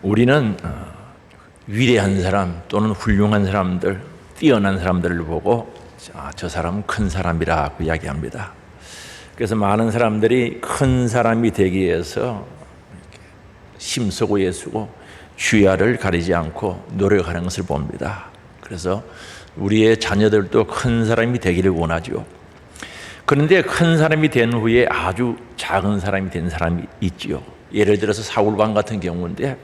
우리는 위대한 사람 또는 훌륭한 사람들, 뛰어난 사람들을 보고 저 사람은 큰 사람이라고 이야기합니다. 그래서 많은 사람들이 큰 사람이 되기 위해서 힘쓰고 애쓰고 주야를 가리지 않고 노력하는 것을 봅니다. 그래서 우리의 자녀들도 큰 사람이 되기를 원하죠. 그런데 큰 사람이 된 후에 아주 작은 사람이 된 사람이 있지요. 예를 들어서 사울 왕 같은 경우인데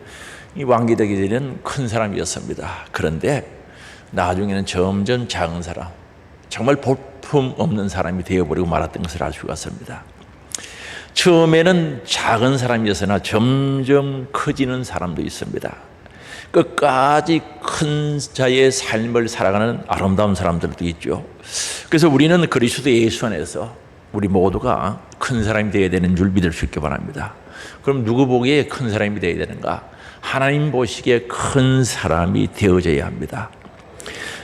이 왕이 되기 전에는 큰 사람이었습니다. 그런데 나중에는 점점 작은 사람, 정말 볼품 없는 사람이 되어버리고 말았던 것을 알 수가 있습니다. 처음에는 작은 사람이었으나 점점 커지는 사람도 있습니다. 끝까지 큰 자의 삶을 살아가는 아름다운 사람들도 있죠. 그래서 우리는 그리스도 예수 안에서 우리 모두가 큰 사람이 되어야 되는 줄 믿을 수 있기 바랍니다. 그럼 누구 보기에 큰 사람이 되어야 되는가? 하나님 보시기에 큰 사람이 되어져야 합니다.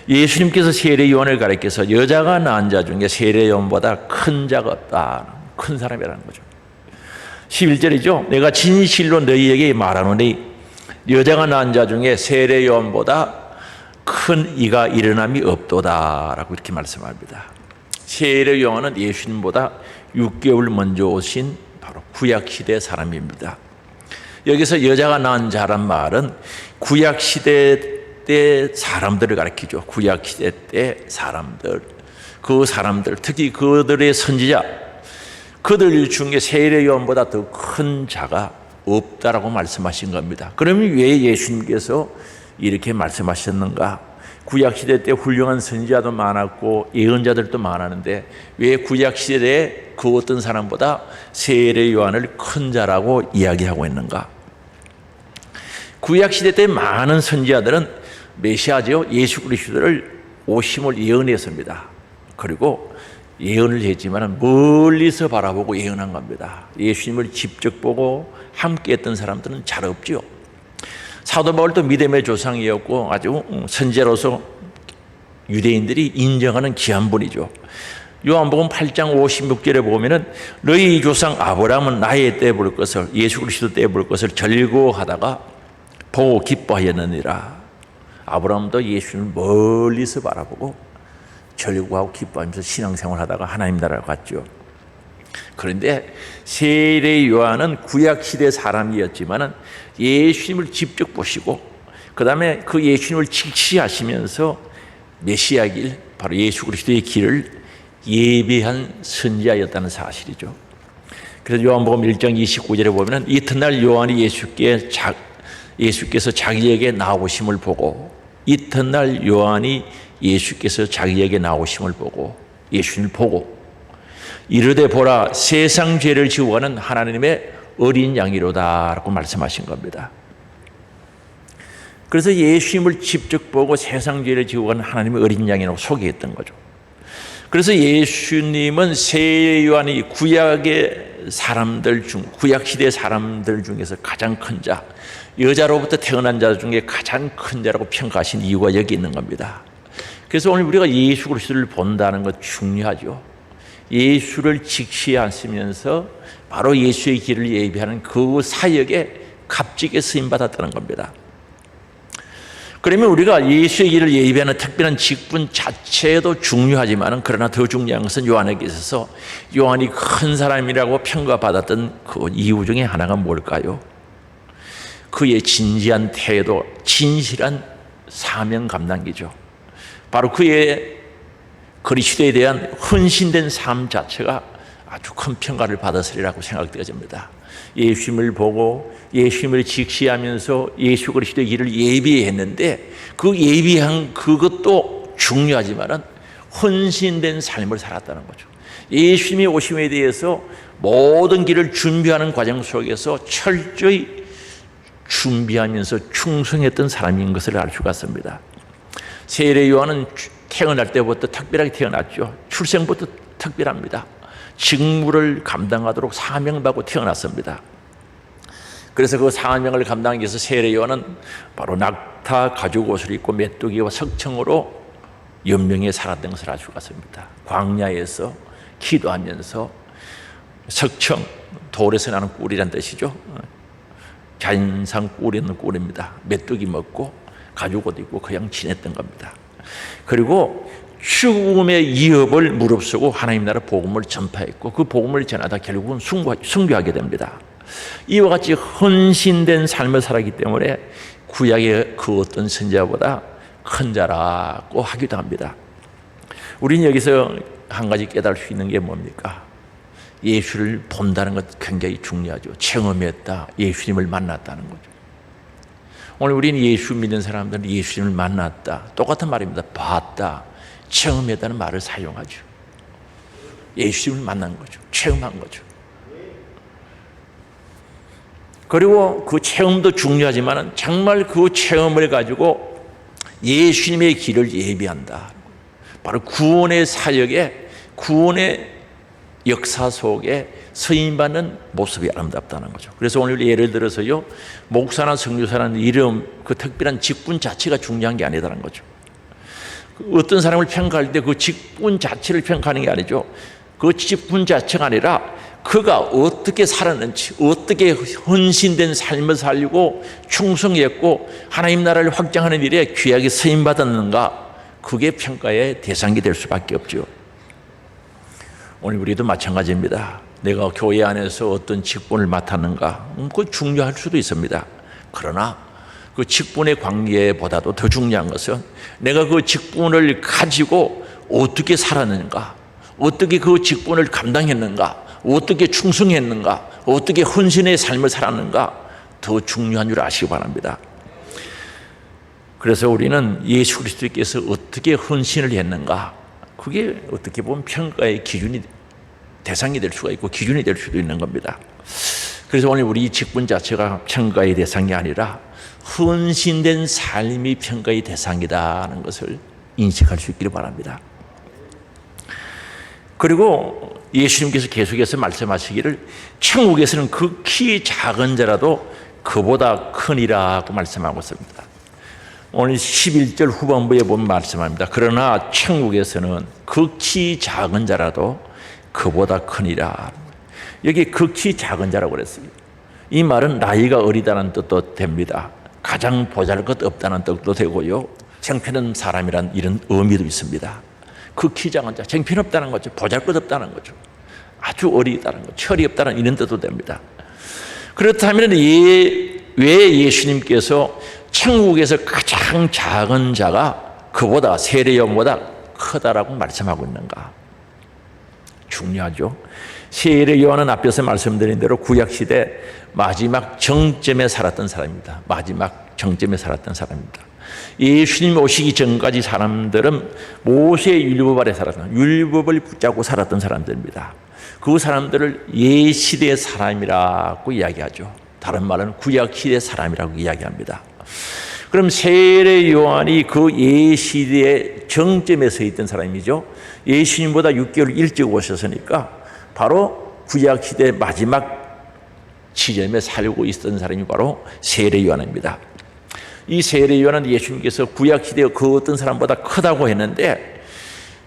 예수님께서 세례 요한을 가리켜서 여자가 낳은 자 중에 세례 요한보다 큰 자가 없다. 큰 사람이라는 거죠. 11절이죠. 내가 진실로 너희에게 말하노니 여자가 낳은 자 중에 세례 요한보다 큰 이가 일어남이 없도다 라고 이렇게 말씀합니다. 세례 요한은 예수님보다 6개월 먼저 오신 바로 구약시대 사람입니다. 여기서 여자가 낳은 자란 말은 구약시대 때 사람들을 가리키죠. 구약시대 때 사람들, 그 사람들, 특히 그들의 선지자, 그들 중에 세례 요한보다 더 큰 자가 없다라고 말씀하신 겁니다. 그러면 왜 예수님께서 이렇게 말씀하셨는가? 구약시대 때 훌륭한 선지자도 많았고 예언자들도 많았는데 왜 구약시대에 그 어떤 사람보다 세례 요한을 큰 자라고 이야기하고 있는가? 구약시대 때 많은 선지자들은 메시아죠. 예수 그리스도를 오심을 예언했습니다. 그리고 예언을 했지만 멀리서 바라보고 예언한 겁니다. 예수님을 직접 보고 함께 했던 사람들은 잘 없죠. 사도 바울도 믿음의 조상이었고 아주 선지자로서 유대인들이 인정하는 귀한 분이죠. 요한복음 8장 56절에 보면은 너희 조상 아브라함은 나의 때 볼 것을, 예수 그리스도 때 볼 것을 즐거워하다가 보고 기뻐하였느니라. 아브라함도 예수님을 멀리서 바라보고 즐거워하고 기뻐하면서 신앙생활하다가 하나님 나라로 갔죠. 그런데 세례 요한은 구약시대 사람이었지만 예수님을 직접 보시고 그 다음에 그 예수님을 직시하시면서 메시아 길, 바로 예수 그리스도의 길을 예비한 선지자였다는 사실이죠. 그래서 요한복음 1장 29절에 보면 이튿날 요한이 예수께서 자기에게 나오심을 보고 이튿날 요한이 예수께서 자기에게 나오심을 보고 예수님을 보고 이르되 보라 세상 죄를 지고 가는 하나님의 어린 양이로다 라고 말씀하신 겁니다. 그래서 예수님을 직접 보고 세상 죄를 지고 가는 하나님의 어린 양이라고 소개했던 거죠. 그래서 예수님은 세례 요한이 구약의 사람들 중, 구약시대 사람들 중에서 가장 큰 자, 여자로부터 태어난 자 중에 가장 큰 자라고 평가하신 이유가 여기 있는 겁니다. 그래서 오늘 우리가 예수 그리스도를 본다는 것 중요하죠. 예수를 직시하시면서 바로 예수의 길을 예비하는 그 사역에 값지게 쓰임받았다는 겁니다. 그러면 우리가 예수의 길을 예비하는 특별한 직분 자체도 중요하지만 그러나 더 중요한 것은 요한에게 있어서 요한이 큰 사람이라고 평가받았던 그 이유 중에 하나가 뭘까요? 그의 진지한 태도, 진실한 사명 감당기죠. 바로 그의 그리스도에 대한 헌신된 삶 자체가 아주 큰 평가를 받았으리라고 생각되어집니다. 예수님을 보고 예수님을 직시하면서 예수 그리스도의 길을 예비했는데 그 예비한 그것도 중요하지만 헌신된 삶을 살았다는 거죠. 예수님의 오심에 대해서 모든 길을 준비하는 과정 속에서 철저히 준비하면서 충성했던 사람인 것을 알 수가 있습니다. 세례 요한은 태어날 때부터 특별하게 태어났죠. 출생부터 특별합니다. 직무를 감당하도록 사명받고 태어났습니다. 그래서 그 사명을 감당하기 위해서 세례 요한은 바로 낙타 가죽 옷을 입고 메뚜기와 석청으로 연명해 살았던 것을 알 수가 있습니다. 광야에서 기도하면서 석청, 돌에서 나는 꿀이란 뜻이죠. 자연상 꼴이었는 꼴입니다. 메뚜기 먹고 가죽 옷 입고 그냥 지냈던 겁니다. 그리고 죽음의 위협을 무릅쓰고 하나님 나라 복음을 전파했고 그 복음을 전하다 결국은 순교하게 됩니다. 이와 같이 헌신된 삶을 살았기 때문에 구약의 그 어떤 선지자보다 큰 자라고 하기도 합니다. 우리는 여기서 한 가지 깨달을 수 있는 게 뭡니까? 예수를 본다는 것 굉장히 중요하죠. 체험했다, 예수님을 만났다는 거죠. 오늘 우리는 예수 믿는 사람들은 예수님을 만났다, 똑같은 말입니다. 봤다, 체험했다는 말을 사용하죠. 예수님을 만난 거죠. 체험한 거죠. 그리고 그 체험도 중요하지만 정말 그 체험을 가지고 예수님의 길을 예비한다. 바로 구원의 사역에, 구원의 역사 속에 서임받는 모습이 아름답다는 거죠. 그래서 오늘 예를 들어서요, 목사나 선교사라는 이름, 그 특별한 직분 자체가 중요한 게 아니다는 거죠. 어떤 사람을 평가할 때 그 직분 자체를 평가하는 게 아니죠. 그 직분 자체가 아니라 그가 어떻게 살았는지, 어떻게 헌신된 삶을 살리고 충성했고 하나님 나라를 확장하는 일에 귀하게 쓰임받았는가, 그게 평가의 대상이 될 수밖에 없죠. 오늘 우리도 마찬가지입니다. 내가 교회 안에서 어떤 직분을 맡았는가, 그거 중요할 수도 있습니다. 그러나 그 직분의 관계보다도 더 중요한 것은 내가 그 직분을 가지고 어떻게 살았는가, 어떻게 그 직분을 감당했는가, 어떻게 충성했는가, 어떻게 헌신의 삶을 살았는가, 더 중요한 줄 아시기 바랍니다. 그래서 우리는 예수 그리스도께서 어떻게 헌신을 했는가, 그게 어떻게 보면 평가의 기준이, 대상이 될 수가 있고 기준이 될 수도 있는 겁니다. 그래서 오늘 우리 직분 자체가 평가의 대상이 아니라 헌신된 삶이 평가의 대상이다는 것을 인식할 수 있기를 바랍니다. 그리고 예수님께서 계속해서 말씀하시기를 천국에서는 극히 작은 자라도 그보다 크니라고 말씀하고 있습니다. 오늘 11절 후반부에 보면 말씀합니다. 그러나 천국에서는 극히 작은 자라도 그보다 크니라. 여기 극히 작은 자라고 그랬어요. 이 말은 나이가 어리다는 뜻도 됩니다. 가장 보잘것없다는 뜻도 되고요, 형편없는 사람이란 이런 의미도 있습니다. 극히 작은 자, 형편없다는 거죠. 보잘것없다는 거죠. 아주 어리다는 것, 철이 없다는 이런 뜻도 됩니다. 그렇다면 왜 예수님께서 천국에서 가장 작은 자가 그보다, 세례요한보다 크다라고 말씀하고 있는가? 중요하죠. 세례요한은 앞에서 말씀드린 대로 구약시대 마지막 정점에 살았던 사람입니다. 마지막 정점에 살았던 사람입니다. 예수님 오시기 전까지 사람들은 모세의 율법 아래 살았던, 율법을 붙잡고 살았던 사람들입니다. 그 사람들을 예시대의 사람이라고 이야기하죠. 다른 말은 구약시대의 사람이라고 이야기합니다. 그럼 세례 요한이 그 예시대의 정점에 서 있던 사람이죠. 예수님보다 6개월 일찍 오셨으니까 바로 구약시대 마지막 지점에 살고 있었던 사람이 바로 세례 요한입니다. 이 세례 요한은 예수님께서 구약시대 그 어떤 사람보다 크다고 했는데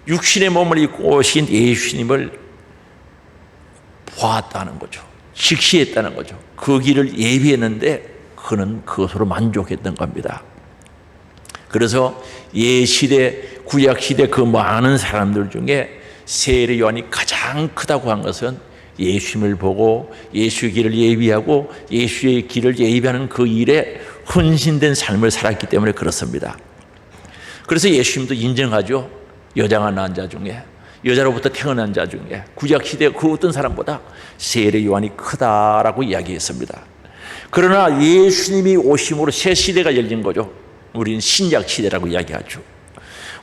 육신의 몸을 입고 오신 예수님을 보았다는 거죠. 직시했다는 거죠. 그 길을 예비했는데 그는 그것으로 만족했던 겁니다. 그래서 예시대, 구약시대 그 많은 사람들 중에 세례 요한이 가장 크다고 한 것은 예수님을 보고 예수의 길을 예비하고 예수의 길을 예비하는 그 일에 헌신된 삶을 살았기 때문에 그렇습니다. 그래서 예수님도 인정하죠. 여자가 낳은 자 중에, 여자로부터 태어난 자 중에 구약시대 그 어떤 사람보다 세례 요한이 크다라고 이야기했습니다. 그러나 예수님이 오심으로 새 시대가 열린 거죠. 우리는 신약 시대라고 이야기하죠.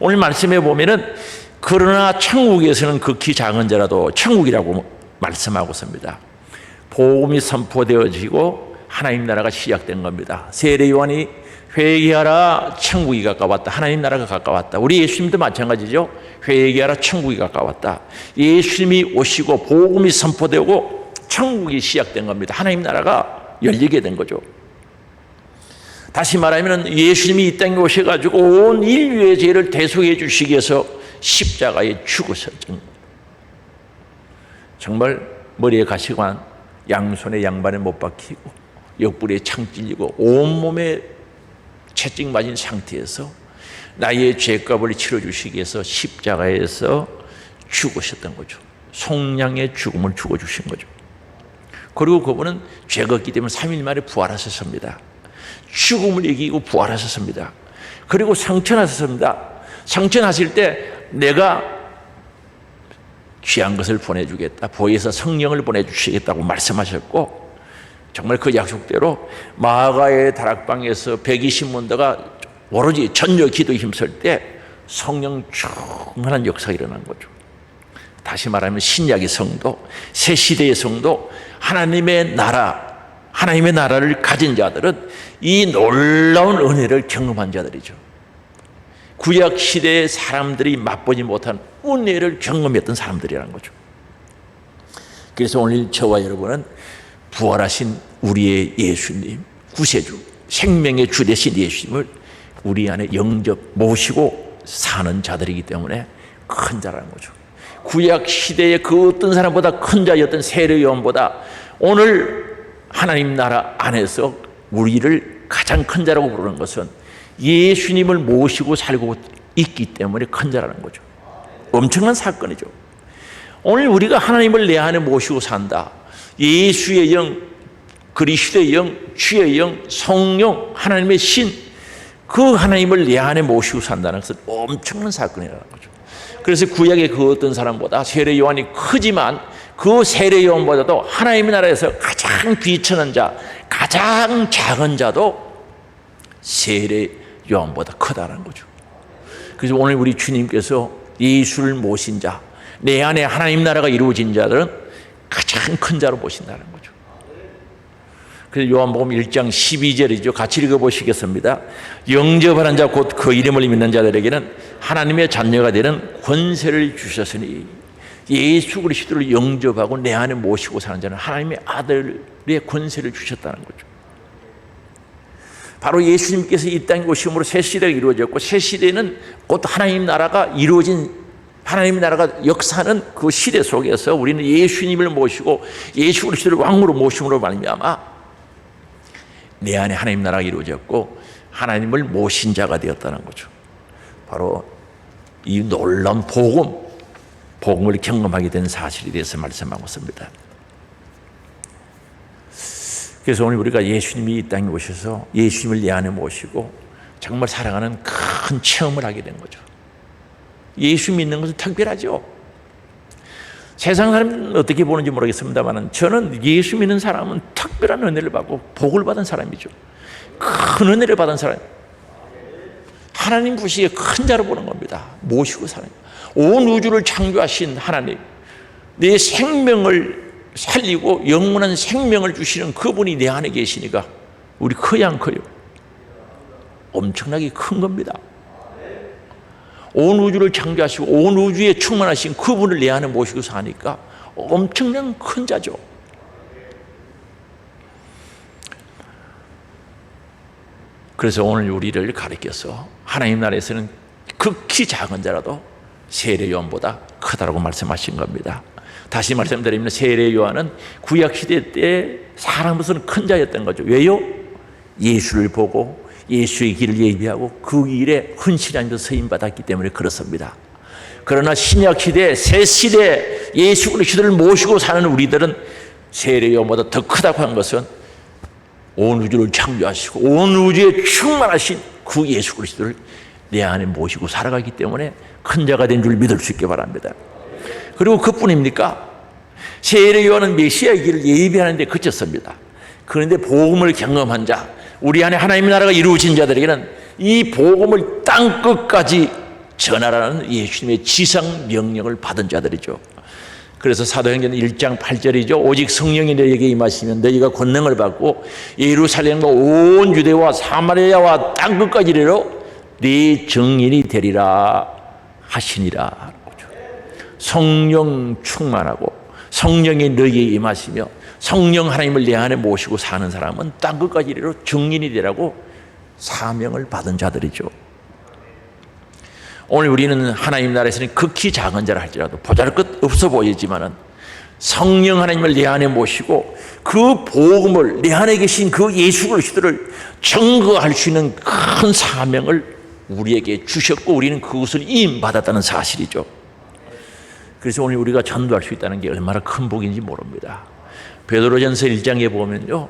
오늘 말씀에 보면은 그러나 천국에서는 극히 작은 자라도 천국이라고 말씀하고 있습니다. 복음이 선포되어지고 하나님 나라가 시작된 겁니다. 세례 요한이 회개하라, 천국이 가까웠다. 하나님 나라가 가까웠다. 우리 예수님도 마찬가지죠. 회개하라, 천국이 가까웠다. 예수님이 오시고 복음이 선포되고 천국이 시작된 겁니다. 하나님 나라가 열리게 된 거죠. 다시 말하면 예수님이 이 땅에 오셔가지고 온 인류의 죄를 대속해 주시기 위해서 십자가에 죽으셨죠. 정말 머리에 가시관, 양손에 양반에 못 박히고 옆구리에 창 찔리고 온몸에 채찍 맞은 상태에서 나의 죄값을 치러주시기 위해서 십자가에서 죽으셨던 거죠. 속량의 죽음을 죽어주신 거죠. 그리고 그분은 죄가 없기 때문에 3일 만에 부활하셨습니다. 죽음을 이기고 부활하셨습니다. 그리고 상천하셨습니다. 상천하실 때 내가 귀한 것을 보내주겠다, 보혜사 성령을 보내주시겠다고 말씀하셨고, 정말 그 약속대로 마가의 다락방에서 120문도가 오로지 전혀 기도에 힘쓸 때 성령 충만한 역사가 일어난 거죠. 다시 말하면 신약의 성도, 새 시대의 성도, 하나님의 나라를 가진 자들은 이 놀라운 은혜를 경험한 자들이죠. 구약 시대의 사람들이 맛보지 못한 은혜를 경험했던 사람들이라는 거죠. 그래서 오늘 저와 여러분은 부활하신 우리의 예수님, 구세주, 생명의 주 되신 예수님을 우리 안에 영접 모시고 사는 자들이기 때문에 큰 자라는 거죠. 구약 시대의 그 어떤 사람보다 큰 자였던 세례 요한보다 오늘 하나님 나라 안에서 우리를 가장 큰 자라고 부르는 것은 예수님을 모시고 살고 있기 때문에 큰 자라는 거죠. 엄청난 사건이죠. 오늘 우리가 하나님을 내 안에 모시고 산다. 예수의 영, 그리스도의 영, 주의 영, 성령, 하나님의 신, 그 하나님을 내 안에 모시고 산다는 것은 엄청난 사건이라는 거죠. 그래서 구약의 그 어떤 사람보다 세례 요한이 크지만 그 세례 요한보다도 하나님의 나라에서 가장 비천한 자, 가장 작은 자도 세례 요한보다 크다는 거죠. 그래서 오늘 우리 주님께서 예수를 모신 자, 내 안에 하나님 나라가 이루어진 자들은 가장 큰 자로 모신다는 거죠. 그래서 요한복음 1장 12절이죠. 같이 읽어보시겠습니다. 영접하는 자 곧 그 이름을 믿는 자들에게는 하나님의 자녀가 되는 권세를 주셨으니, 예수 그리스도를 영접하고 내 안에 모시고 사는 자는 하나님의 아들의 권세를 주셨다는 거죠. 바로 예수님께서 이 땅에 오심으로 새 시대가 이루어졌고, 새 시대는 곧 하나님 나라가 이루어진, 하나님 나라가 역사하는 그 시대 속에서 우리는 예수님을 모시고 예수 그리스도를 왕으로 모심으로 말미암아 내 안에 하나님 나라가 이루어졌고 하나님을 모신 자가 되었다는 거죠. 바로 이 놀라운 복음을 경험하게 된 사실에 대해서 말씀하고 있습니다. 그래서 오늘 우리가 예수님이 이 땅에 오셔서 예수님을 내 안에 모시고 정말 사랑하는 큰 체험을 하게 된 거죠. 예수 믿는 것은 특별하죠. 세상 사람은 어떻게 보는지 모르겠습니다만 저는 예수 믿는 사람은 특별한 은혜를 받고 복을 받은 사람이죠. 큰 은혜를 받은 사람, 하나님 보시기에 큰 자로 보는 겁니다. 모시고 사는, 온 우주를 창조하신 하나님, 내 생명을 살리고 영원한 생명을 주시는 그분이 내 안에 계시니까 우리 커야 안 커요? 엄청나게 큰 겁니다. 온 우주를 창조하시고 온 우주에 충만하신 그분을 내 안에 모시고 사니까 엄청난 큰 자죠. 그래서 오늘 우리를 가리켜서 하나님 나라에서는 극히 작은 자라도 세례 요한보다 크다라고 말씀하신 겁니다. 다시 말씀드리면 세례 요한은 구약 시대 때 사람으로서는 큰 자였던 거죠. 왜요? 예수를 보고 예수의 길을 예비하고 그 길에 헌신한 자 서임 받았기 때문에 그렇습니다. 그러나 신약 시대, 새 시대 예수 그리스도를 모시고 사는 우리들은 세례 요한보다 더 크다고 한 것은 온 우주를 창조하시고 온 우주에 충만하신 그 예수 그리스도를 내 안에 모시고 살아가기 때문에 큰 자가 된 줄 믿을 수 있게 바랍니다. 그리고 그뿐입니까? 세례 요한은 메시아의 길을 예비하는 데 그쳤습니다. 그런데 복음을 경험한 자, 우리 안에 하나님의 나라가 이루어진 자들에게는 이 복음을 땅 끝까지 전하라는 예수님의 지상 명령을 받은 자들이죠. 그래서 사도행전 1장 8절이죠. 오직 성령이 너희에게 임하시면 너희가 권능을 받고 예루살렘과 온 유대와 사마리아와 땅 끝까지 이르러 네 증인이 되리라 하시니라. 성령 충만하고 성령이 너희에게 임하시며 성령 하나님을 내 안에 모시고 사는 사람은 땅 끝까지 이르러 증인이 되라고 사명을 받은 자들이죠. 오늘 우리는 하나님 나라에서는 극히 작은 자라 할지라도 보잘것 없어 보이지만은 성령 하나님을 내 안에 모시고 그 복음을 내 안에 계신 그 예수 그리스도를 증거할 수 있는 큰 사명을 우리에게 주셨고 우리는 그것을 임받았다는 사실이죠. 그래서 오늘 우리가 전도할 수 있다는 게 얼마나 큰 복인지 모릅니다. 베드로전서 1장에 보면요,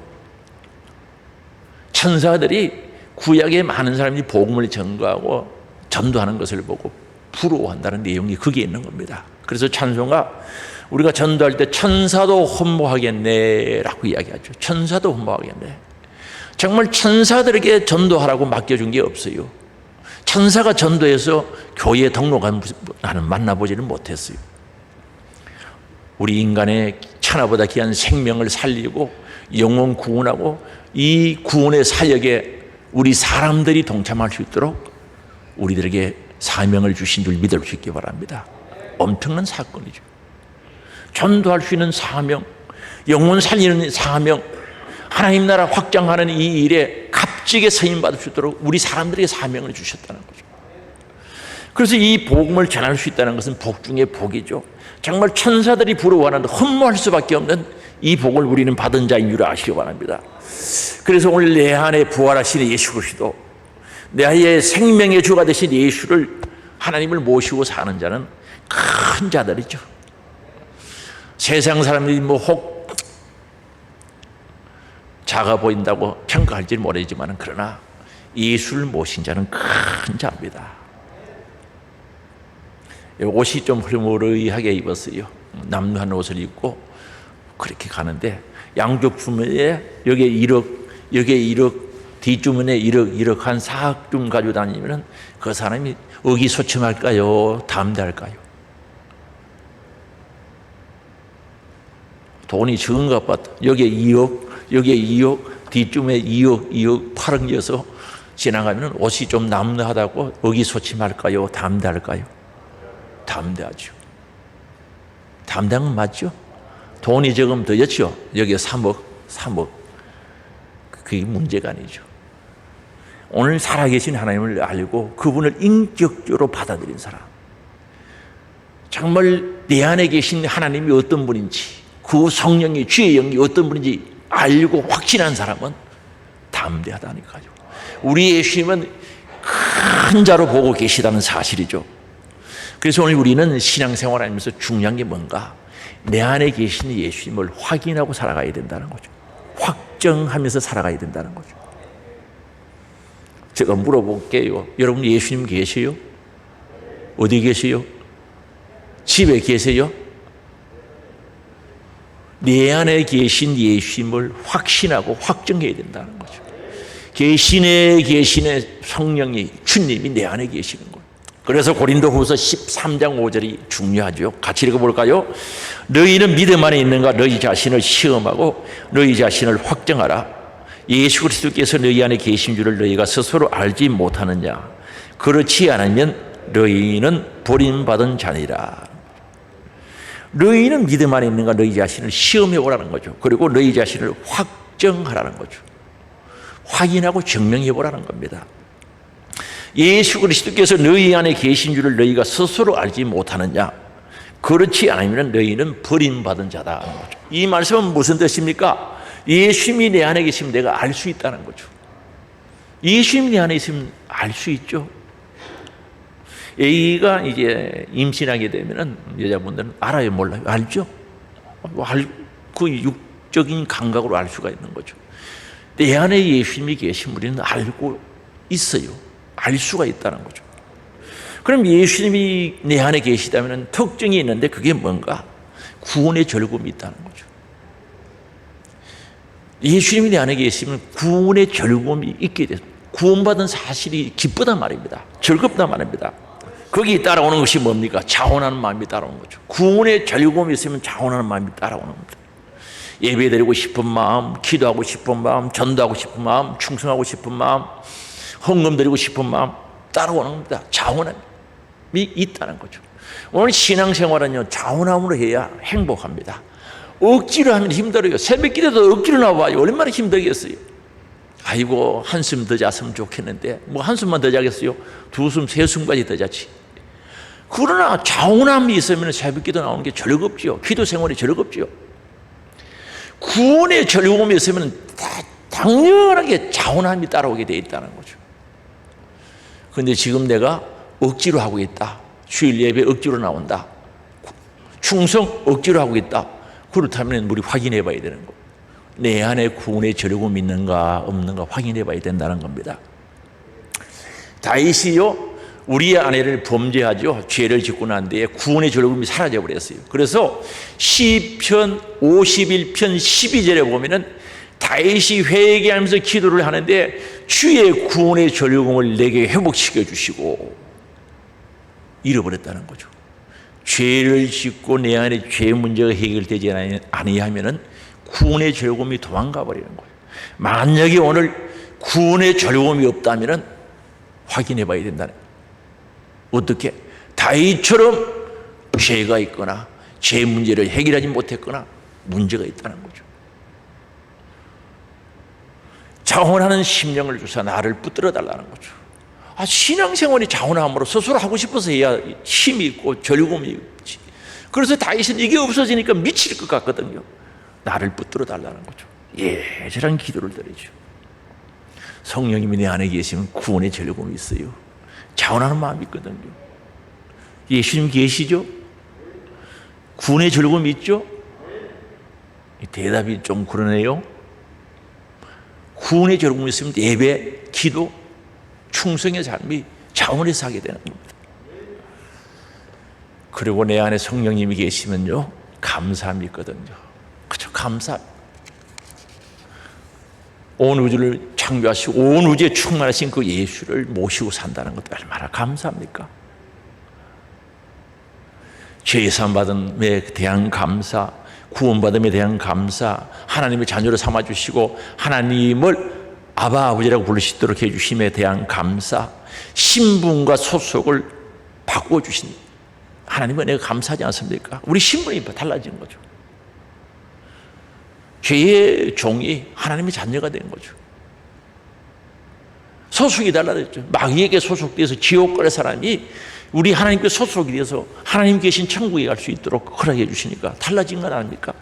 천사들이 구약에 많은 사람들이 복음을 전거하고 전도하는 것을 보고 부러워한다는 내용이 거기에 있는 겁니다. 그래서 찬송가 우리가 전도할 때 천사도 혼모하겠네라고 이야기하죠. 천사도 혼모하겠네. 정말 천사들에게 전도하라고 맡겨준 게 없어요. 천사가 전도해서 교회에 등록한 나는 만나보지는 못했어요. 우리 인간의 천하보다 귀한 생명을 살리고 영혼 구원하고 이 구원의 사역에 우리 사람들이 동참할 수 있도록 우리들에게 사명을 주신 줄 믿을 수 있기 바랍니다. 엄청난 사건이죠. 전도할 수 있는 사명, 영혼 살리는 사명, 하나님 나라 확장하는 이 일에 값지게 쓰임받을 수 있도록 우리 사람들에게 사명을 주셨다는 거죠. 그래서 이 복음을 전할 수 있다는 것은 복 중에 복이죠. 정말 천사들이 부러워하는 흠모할 수밖에 없는 이 복을 우리는 받은 자인 줄 아시기 바랍니다. 그래서 오늘 내 안에 부활하신 예수 그리스도, 내 안에 생명의 주가 되신 예수를 하나님을 모시고 사는 자는 큰 자들이죠. 세상 사람들이 혹 작아 보인다고 평가할지 모르지만 그러나 예수를 모신 자는 큰 자입니다. 옷이 좀 흐물흐물하게 입었어요. 남루한 옷을 입고 그렇게 가는데 양쪽 주머니에 여기에 1억, 여기에 1억, 뒷주머니에 1억 한 4억쯤 가지고 다니면 그 사람이 의기소침할까요? 담대할까요? 돈이 적은가 봤다. 여기에 2억, 여기에 2억, 뒷주머니에 2억 8억 이어서 지나가면 옷이 좀 남루하다고 의기소침할까요? 담대할까요? 담대하죠. 담대한 건 맞죠? 돈이 조금 더 였죠. 여기에 3억. 그게 문제가 아니죠. 오늘 살아계신 하나님을 알고 그분을 인격적으로 받아들인 사람, 정말 내 안에 계신 하나님이 어떤 분인지, 그 성령의 주의 영이 어떤 분인지 알고 확신한 사람은 담대하다니까요. 우리 예수님은 큰 자로 보고 계시다는 사실이죠. 그래서 오늘 우리는 신앙생활 하면서 중요한 게 뭔가? 내 안에 계신 예수님을 확인하고 살아가야 된다는 거죠. 확정하면서 살아가야 된다는 거죠. 제가 물어볼게요. 여러분 예수님 계세요? 어디 계세요? 집에 계세요? 내 안에 계신 예수님을 확신하고 확정해야 된다는 거죠. 계신의 성령이, 주님이 내 안에 계시는 거예요. 그래서 고린도후서 13장 5절이 중요하죠. 같이 읽어볼까요? 너희는 믿음 안에 있는가? 너희 자신을 시험하고 너희 자신을 확정하라. 예수 그리스도께서 너희 안에 계신 줄을 너희가 스스로 알지 못하느냐? 그렇지 않으면 너희는 버림받은 자니라. 너희는 믿음 안에 있는가? 너희 자신을 시험해 보라는 거죠. 그리고 너희 자신을 확정하라는 거죠. 확인하고 증명해 보라는 겁니다. 예수 그리스도께서 너희 안에 계신 줄을 너희가 스스로 알지 못하느냐? 그렇지 않으면 너희는 버림받은 자다 하는 거죠. 이 말씀은 무슨 뜻입니까? 예수님이 내 안에 계시면 내가 알 수 있다는 거죠. 예수님이 내 안에 있으면 알 수 있죠. A가 이제 임신하게 되면은 여자분들은 알아요, 몰라요? 알죠? 그 육적인 감각으로 알 수가 있는 거죠. 내 안에 예수님이 계신 우리는 알고 있어요. 알 수가 있다는 거죠. 그럼 예수님이 내 안에 계시다면 특징이 있는데 그게 뭔가? 구원의 즐거움이 있다는 거죠. 예수님이 내 안에 계시면 구원의 즐거움이 있게 돼서 구원받은 사실이 기쁘단 말입니다. 즐겁단 말입니다. 거기에 따라오는 것이 뭡니까? 자원하는 마음이 따라오는 거죠. 구원의 즐거움이 있으면 자원하는 마음이 따라오는 겁니다. 예배드리고 싶은 마음, 기도하고 싶은 마음, 전도하고 싶은 마음, 충성하고 싶은 마음, 헌금 드리고 싶은 마음 따라오는 겁니다. 자원함이 있다는 거죠. 오늘 신앙생활은요, 자원함으로 해야 행복합니다. 억지로 하면 힘들어요. 새벽 기도도 억지로 나와요. 얼마나 힘들겠어요. 아이고 한숨 더 잤으면 좋겠는데 뭐 한숨만 더 자겠어요? 2숨 3숨까지 더 자지. 그러나 자원함이 있으면 새벽기도 나오는 게 즐겁지요. 기도 생활이 즐겁지요. 구원의 즐거움이 있으면 당연하게 자원함이 따라오게 돼 있다는 거죠. 그런데 지금 내가 억지로 하고 있다. 주일 예배 억지로 나온다. 충성 억지로 하고 있다. 그렇다면 우리 확인해 봐야 되는 거. 내 안에 구원의 즐거움이 있는가 없는가 확인해 봐야 된다는 겁니다. 다윗이요, 우리의 아내를 범죄하죠. 죄를 짓고 난 뒤에 구원의 즐거움이 사라져 버렸어요. 그래서 시편 51편 12절에 보면은 다윗이 회개하면서 기도를 하는데 주의 구원의 즐거움을 내게 회복시켜 주시고 잃어버렸다는 거죠. 죄를 짓고 내 안에 죄 문제가 해결되지 아니하면은 구원의 즐거움이 도망가 버리는 거예요. 만약에 오늘 구원의 즐거움이 없다면은 확인해 봐야 된다는 거예요. 어떻게? 다윗처럼 죄가 있거나 죄 문제를 해결하지 못했거나 문제가 있다는 거죠. 자원하는 심령을 주사 나를 붙들어 달라는 거죠. 신앙생활이 자원함으로 스스로 하고 싶어서 해야 힘이 있고 즐거움이 있지. 그래서 다윗은 이게 없어지니까 미칠 것 같거든요. 나를 붙들어 달라는 거죠. 예절한 기도를 드리죠. 성령님이 내 안에 계시면 구원의 즐거움이 있어요. 자원하는 마음이 있거든요. 예수님 계시죠? 구원의 즐거움이 있죠? 대답이 좀 그러네요. 구원의 즐거움이 있으면 예배, 기도, 충성의 삶이 자원해서 하게 되는 겁니다. 그리고 내 안에 성령님이 계시면요, 감사함이 있거든요. 그죠? 감사. 온 우주를 창조하시고 온 우주에 충만하신 그 예수를 모시고 산다는 것도 얼마나 감사합니까? 죄사함 받음에 대한 감사, 구원받음에 대한 감사, 하나님의 자녀로 삼아주시고 하나님을 아바 아버지라고 부르시도록 해주심에 대한 감사, 신분과 소속을 바꿔주신 하나님은 내가 감사하지 않습니까? 우리 신분이 달라진 거죠. 죄의 종이 하나님의 자녀가 된 거죠. 소속이 달라졌죠. 마귀에게 소속돼서 지옥 갈 사람이 우리 하나님께 소속이 돼서 하나님 계신 천국에 갈 수 있도록 허락해 주시니까 달라진 건 아닙니까?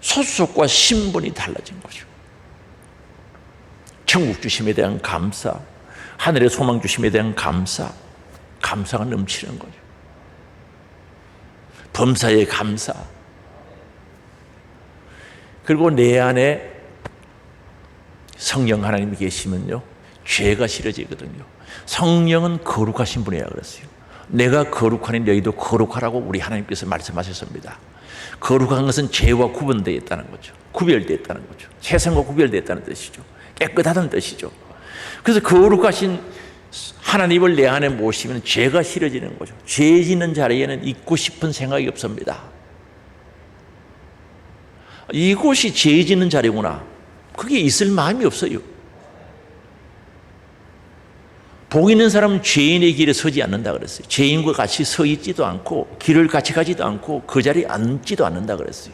소속과 신분이 달라진 거죠. 천국 주심에 대한 감사, 하늘의 소망 주심에 대한 감사, 감사가 넘치는 거죠. 범사의 감사. 그리고 내 안에 성령 하나님이 계시면요, 죄가 싫어지거든요. 성령은 거룩하신 분이라 그랬어요. 내가 거룩하니 너희도 거룩하라고 우리 하나님께서 말씀하셨습니다. 거룩한 것은 죄와 구분되어 있다는 거죠. 구별되어 있다는 거죠. 세상과 구별되어 있다는 뜻이죠. 깨끗하다는 뜻이죠. 그래서 거룩하신 하나님을 내 안에 모시면 죄가 싫어지는 거죠. 죄 짓는 자리에는 있고 싶은 생각이 없습니다. 이곳이 죄 짓는 자리구나. 그게 있을 마음이 없어요. 복 있는 사람은 죄인의 길에 서지 않는다 그랬어요. 죄인과 같이 서 있지도 않고 길을 같이 가지도 않고 그 자리에 앉지도 않는다 그랬어요.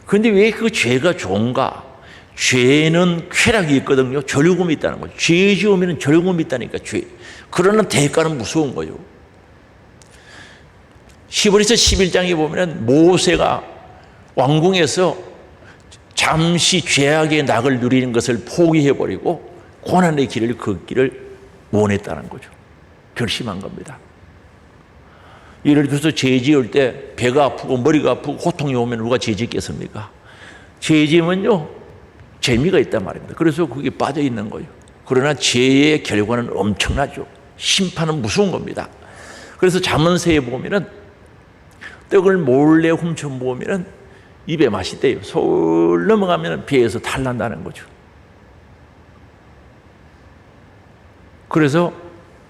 그런데 왜 그 죄가 좋은가? 죄는 쾌락이 있거든요. 즐거움이 있다는 거죠. 죄 지으면 즐거움이 있다니까, 죄. 그러나 대가는 무서운 거예요. 히브리서 11장에 보면 모세가 왕궁에서 잠시 죄악의 낙을 누리는 것을 포기해버리고 고난의 길을 걷기를 원했다는 거죠. 결심한 겁니다. 예를 들어서 죄 지을 때 배가 아프고 머리가 아프고 고통이 오면 누가 죄 짓겠습니까? 죄 지으면요, 재미가 있단 말입니다. 그래서 그게 빠져 있는 거예요. 그러나 죄의 결과는 엄청나죠. 심판은 무서운 겁니다. 그래서 잠언서에 보면은 떡을 몰래 훔쳐 모으면은 입에 맛이 돼요. 솔 넘어가면 배에서 탈난다는 거죠. 그래서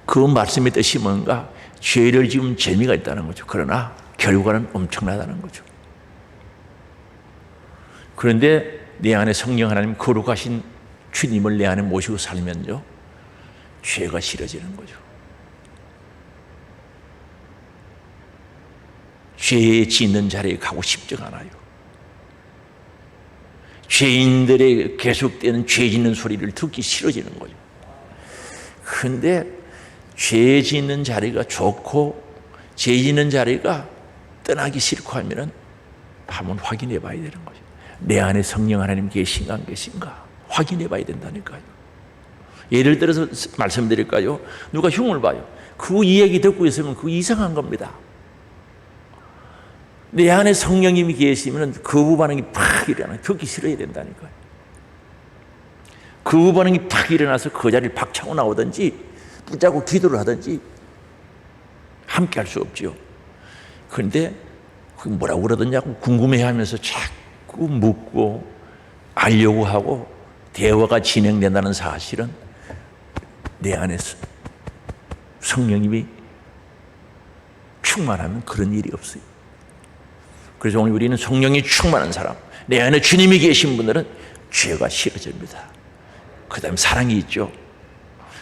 그 말씀의 뜻이 뭔가? 죄를 지으면 재미가 있다는 거죠. 그러나 결과는 엄청나다는 거죠. 그런데 내 안에 성령 하나님 거룩하신 주님을 내 안에 모시고 살면요, 죄가 싫어지는 거죠. 죄 짓는 자리에 가고 싶지가 않아요. 죄인들의 계속되는 죄 짓는 소리를 듣기 싫어지는 거죠. 그런데 죄 짓는 자리가 좋고 죄 짓는 자리가 떠나기 싫고 하면은 한번 확인해 봐야 되는 거죠. 내 안에 성령 하나님 계신가 안 계신가 확인해 봐야 된다니까요. 예를 들어서 말씀드릴까요? 누가 흉을 봐요. 그 이야기 듣고 있으면 그거 이상한 겁니다. 내 안에 성령님이 계시면 거부 반응이 팍 일어나요. 듣기 싫어야 된다니까요. 거부 반응이 팍 일어나서 그 자리를 박차고 나오든지 붙잡고 기도를 하든지 함께 할 수 없죠. 그런데 뭐라고 그러더냐고 궁금해하면서 자꾸 묻고 알려고 하고 대화가 진행된다는 사실은 내 안에 성령님이 충만하면 그런 일이 없어요. 그래서 오늘 우리는 성령이 충만한 사람, 내 안에 주님이 계신 분들은 죄가 싫어집니다. 그 다음에 사랑이 있죠.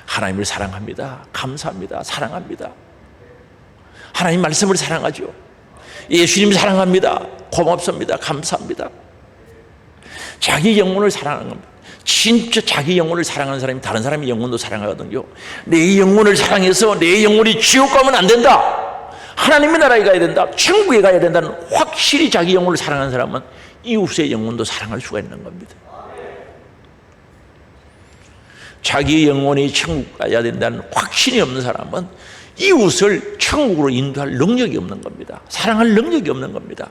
하나님을 사랑합니다. 감사합니다. 사랑합니다. 하나님 말씀을 사랑하죠. 예수님 사랑합니다. 고맙습니다. 감사합니다. 자기 영혼을 사랑하는 겁니다. 진짜 자기 영혼을 사랑하는 사람이 다른 사람의 영혼도 사랑하거든요. 내 영혼을 사랑해서 내 영혼이 지옥 가면 안 된다. 하나님의 나라에 가야 된다. 천국에 가야 된다는 확실히 자기 영혼을 사랑하는 사람은 이웃의 영혼도 사랑할 수가 있는 겁니다. 자기 영혼이 천국 가야 된다는 확신이 없는 사람은 이웃을 천국으로 인도할 능력이 없는 겁니다. 사랑할 능력이 없는 겁니다.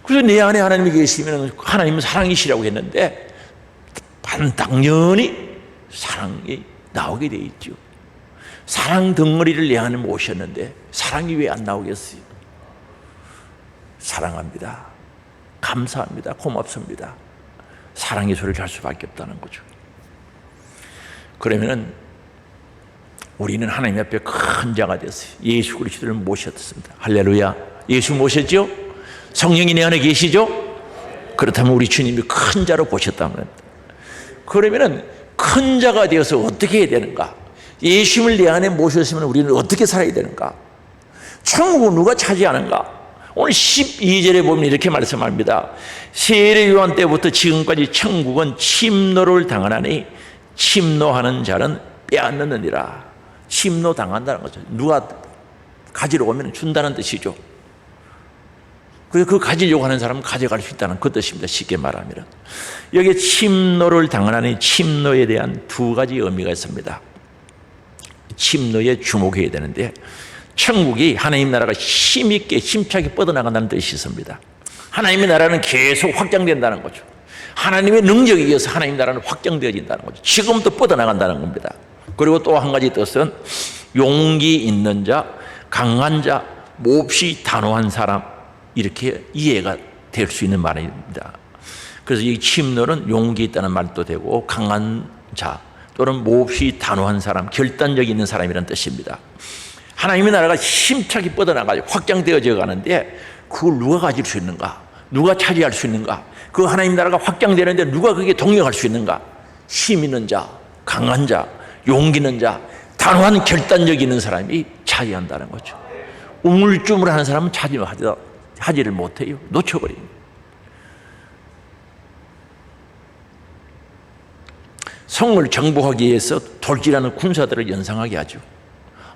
그래서 내 안에 하나님이 계시면 하나님은 사랑이시라고 했는데 당연히 사랑이 나오게 돼 있죠. 사랑 덩어리를 내 안에 모셨는데 사랑이 왜 안 나오겠어요? 사랑합니다. 감사합니다. 고맙습니다. 사랑의 소리를 할 수밖에 없다는 거죠. 그러면은 우리는 하나님 앞에 큰 자가 됐어요. 예수 그리스도를 모셨습니다. 할렐루야. 예수 모셨죠? 성령이 내 안에 계시죠? 그렇다면 우리 주님이 큰 자로 보셨다면 그러면은 큰 자가 되어서 어떻게 해야 되는가? 예수님을 내 안에 모셨으면 우리는 어떻게 살아야 되는가? 천국은 누가 차지하는가? 오늘 12절에 보면 이렇게 말씀합니다. 세례 요한 때부터 지금까지 천국은 침노를 당하나니 침노하는 자는 빼앗느니라. 침노 당한다는 거죠. 누가 가지러 오면 준다는 뜻이죠. 그래서 그 가지려고 하는 사람은 가져갈 수 있다는 그 뜻입니다. 쉽게 말하면 여기에 침노를 당하나니 침노에 대한 두 가지 의미가 있습니다. 침노에 주목해야 되는데 천국이 하나님 나라가 힘있게 힘차게 뻗어나간다는 뜻이 있습니다. 하나님의 나라는 계속 확장된다는 거죠. 하나님의 능력에 의해서 하나님 나라는 확장되어진다는 거죠. 지금도 뻗어나간다는 겁니다. 그리고 또 한 가지 뜻은 용기 있는 자, 강한 자, 몹시 단호한 사람 이렇게 이해가 될 수 있는 말입니다. 그래서 이 침노는 용기 있다는 말도 되고 강한 자 또는 몹시 단호한 사람, 결단력 있는 사람이라는 뜻입니다. 하나님의 나라가 힘차게 뻗어나가고 확장되어져 가는데 그걸 누가 가질 수 있는가? 누가 차지할 수 있는가? 그 하나님 나라가 확장되는데 누가 그게 동력할 수 있는가? 힘 있는 자, 강한 자, 용기 있는 자, 단호한 결단력 있는 사람이 차지한다는 거죠. 우물쭈물하는 사람은 하지를 못해요. 놓쳐버립니다. 성을 정복하기 위해서 돌진하는 군사들을 연상하게 하죠.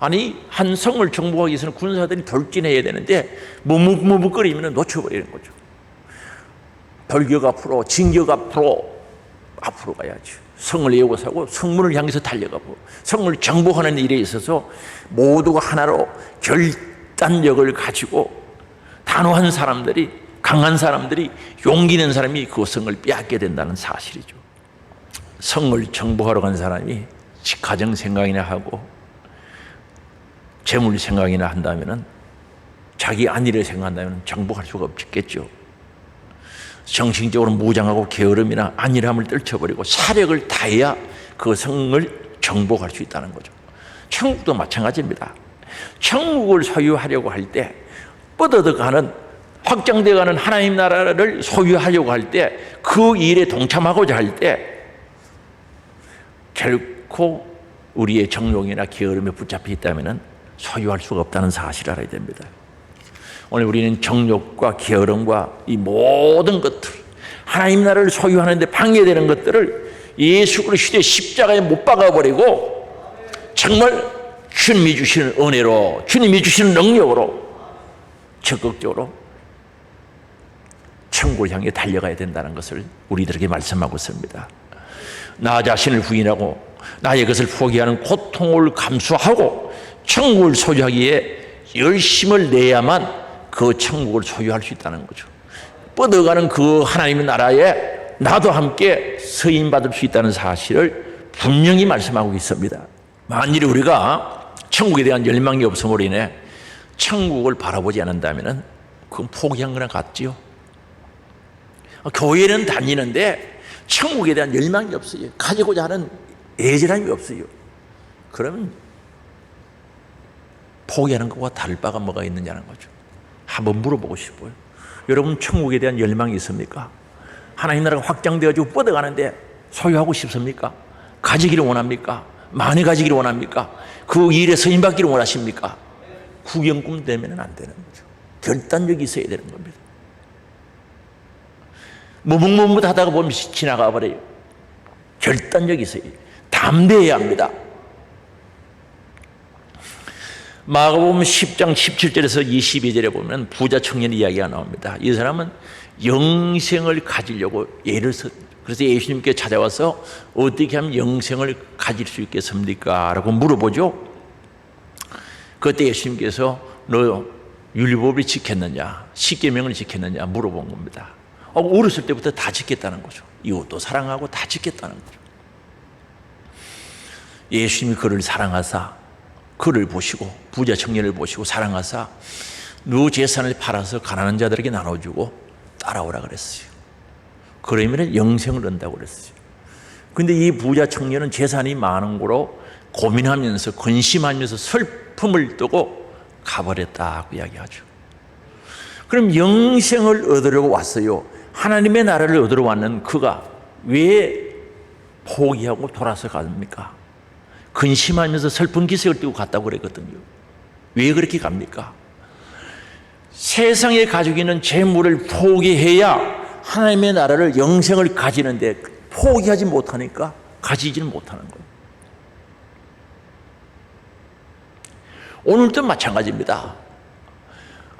아니 한 성을 정복하기 위해서는 군사들이 돌진해야 되는데 머뭇머뭇거리면 놓쳐버리는 거죠. 돌격 앞으로, 진격 앞으로 가야죠. 성을 이루고 사고 성문을 향해서 달려가고 성을 정복하는 일에 있어서 모두가 하나로 결단력을 가지고 단호한 사람들이, 강한 사람들이, 용기 있는 사람이 그 성을 빼앗게 된다는 사실이죠. 성을 정복하러 간 사람이 가정 생각이나 하고 재물 생각이나 한다면 자기 안위를 생각한다면 정복할 수가 없겠죠. 정신적으로 무장하고 게으름이나 안일함을 떨쳐버리고 사력을 다해야 그 성을 정복할 수 있다는 거죠. 천국도 마찬가지입니다. 천국을 소유하려고 할 때 뻗어가는 확장되어가는 하나님 나라를 소유하려고 할 때 그 일에 동참하고자 할 때 결코 우리의 정욕이나 게으름에 붙잡혀 있다면 소유할 수가 없다는 사실을 알아야 됩니다. 오늘 우리는 정욕과 게으름과 이 모든 것들 하나님 나라를 소유하는데 방해되는 것들을 예수 그리스도의 십자가에 못 박아버리고 정말 주님이 주시는 은혜로, 주님이 주시는 능력으로 적극적으로 천국을 향해 달려가야 된다는 것을 우리들에게 말씀하고 있습니다. 나 자신을 부인하고 나의 것을 포기하는 고통을 감수하고 천국을 소유하기에 열심을 내야만 그 천국을 소유할 수 있다는 거죠. 뻗어가는 그 하나님의 나라에 나도 함께 서임받을 수 있다는 사실을 분명히 말씀하고 있습니다. 만일 우리가 천국에 대한 열망이 없음으로 인해 천국을 바라보지 않는다면 그건 포기한 거나 같지요. 교회는 다니는데 천국에 대한 열망이 없어요. 가지고자 하는 애절함이 없어요. 그러면 포기하는 것과 다를 바가 뭐가 있느냐는 거죠. 한번 물어보고 싶어요. 여러분 천국에 대한 열망이 있습니까? 하나님 나라가 확장되어지고 뻗어가는데 소유하고 싶습니까? 가지기를 원합니까? 많이 가지기를 원합니까? 그 일에 서임받기를 원하십니까? 구경꾼 되면 안 되는 거죠. 결단력이 있어야 되는 겁니다. 머뭇머뭇 하다가 보면 지나가 버려요. 결단력이 있어요. 담대해야 합니다. 마가복음 10장 17절에서 22절에 보면 부자 청년의 이야기가 나옵니다. 이 사람은 영생을 가지려고 그래서 예수님께 찾아와서 어떻게 하면 영생을 가질 수 있겠습니까? 라고 물어보죠. 그때 예수님께서 너 율법을 지켰느냐, 십계명을 지켰느냐 물어본 겁니다. 어렸을 때부터 다 지켰다는 거죠. 이웃도 사랑하고 다 지켰다는 거죠. 예수님이 그를 사랑하사, 그를 보시고 부자 청년을 보시고 사랑하사 너 재산을 팔아서 가난한 자들에게 나눠주고 따라오라 그랬어요. 그러면 영생을 얻는다고 그랬어요. 근데 이 부자 청년은 재산이 많은 거로 고민하면서 근심하면서 슬픔을 뜨고 가버렸다고 이야기하죠. 그럼 영생을 얻으려고 왔어요. 하나님의 나라를 얻으러 왔는 그가 왜 포기하고 돌아서 갑니까? 근심하면서 슬픈 기색을 띠고 갔다고 그랬거든요. 왜 그렇게 갑니까? 세상에 가지고 있는 재물을 포기해야 하나님의 나라를 영생을 가지는데 포기하지 못하니까 가지지는 못하는 거예요. 오늘도 마찬가지입니다.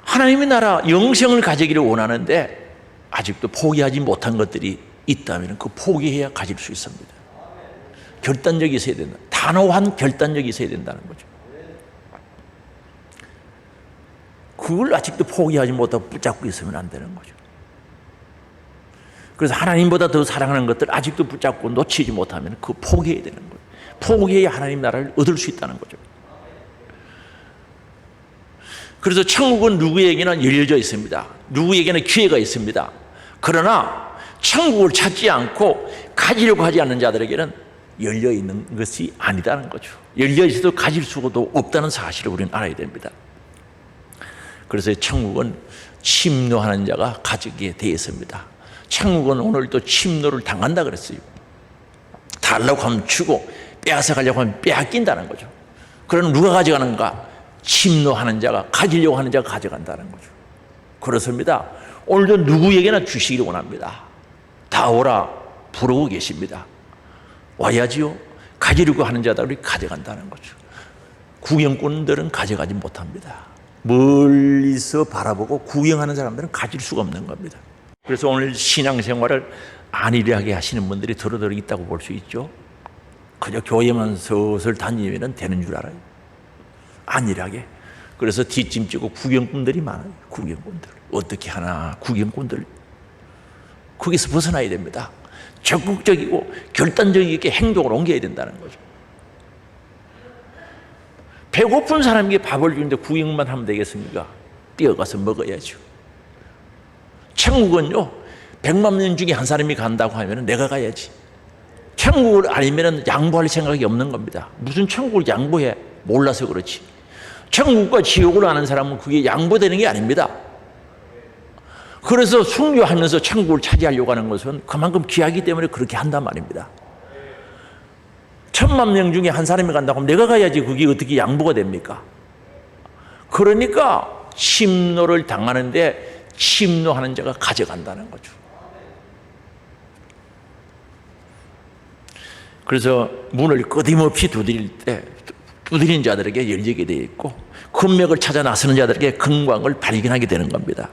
하나님의 나라 영생을 가지기를 원하는데 아직도 포기하지 못한 것들이 있다면 그 포기해야 가질 수 있습니다. 결단력이 있어야 된다. 단호한 결단력이 있어야 된다는 거죠. 그걸 아직도 포기하지 못하고 붙잡고 있으면 안 되는 거죠. 그래서 하나님보다 더 사랑하는 것들 아직도 붙잡고 놓치지 못하면 그 포기해야 되는 거예요. 포기해야 하나님 나라를 얻을 수 있다는 거죠. 그래서 천국은 누구에게나 열려져 있습니다. 누구에게나 기회가 있습니다. 그러나 천국을 찾지 않고 가지려고 하지 않는 자들에게는 열려 있는 것이 아니다는 거죠. 열려 있어도 가질 수가 없다는 사실을 우리는 알아야 됩니다. 그래서 천국은 침노하는 자가 가지게 되어 있습니다. 천국은 오늘도 침노를 당한다 그랬어요. 달라고 하면 주고 빼앗아가려고 하면 빼앗긴다는 거죠. 그럼 누가 가져가는가? 침노하는 자가, 가지려고 하는 자가 가져간다는 거죠. 그렇습니다. 오늘도 누구에게나 주시기를 원합니다. 다 오라 부르고 계십니다. 와야지요. 가지려고 하는 자들이 가져간다는 거죠. 구경꾼들은 가져가지 못합니다. 멀리서 바라보고 구경하는 사람들은 가질 수가 없는 겁니다. 그래서 오늘 신앙생활을 안일하게 하시는 분들이 더러더러 있다고 볼 수 있죠. 그저 교회만 슬슬 다니면 되는 줄 알아요. 안일하게. 그래서 뒷짐지고 구경꾼들이 많아요. 구경꾼들. 어떻게 하나 구경꾼들. 거기서 벗어나야 됩니다. 적극적이고 결단적이게 행동을 옮겨야 된다는 거죠. 배고픈 사람에게 밥을 주는데 구경만 하면 되겠습니까? 뛰어가서 먹어야죠. 천국은요, 100만 명 중에 한 사람이 간다고 하면 내가 가야지. 천국을 아니면 양보할 생각이 없는 겁니다. 무슨 천국을 양보해? 몰라서 그렇지. 천국과 지옥을 아는 사람은 그게 양보되는 게 아닙니다. 그래서 순교하면서 천국을 차지하려고 하는 것은 그만큼 귀하기 때문에 그렇게 한단 말입니다. 1000만 명 중에 한 사람이 간다고 하면 내가 가야지 그게 어떻게 양보가 됩니까? 그러니까 침노를 당하는데 침노하는 자가 가져간다는 거죠. 그래서 문을 끊임없이 두드릴 때 두드리는 자들에게 열리게 되어 있고 금맥을 찾아 나서는 자들에게 금광을 발견하게 되는 겁니다.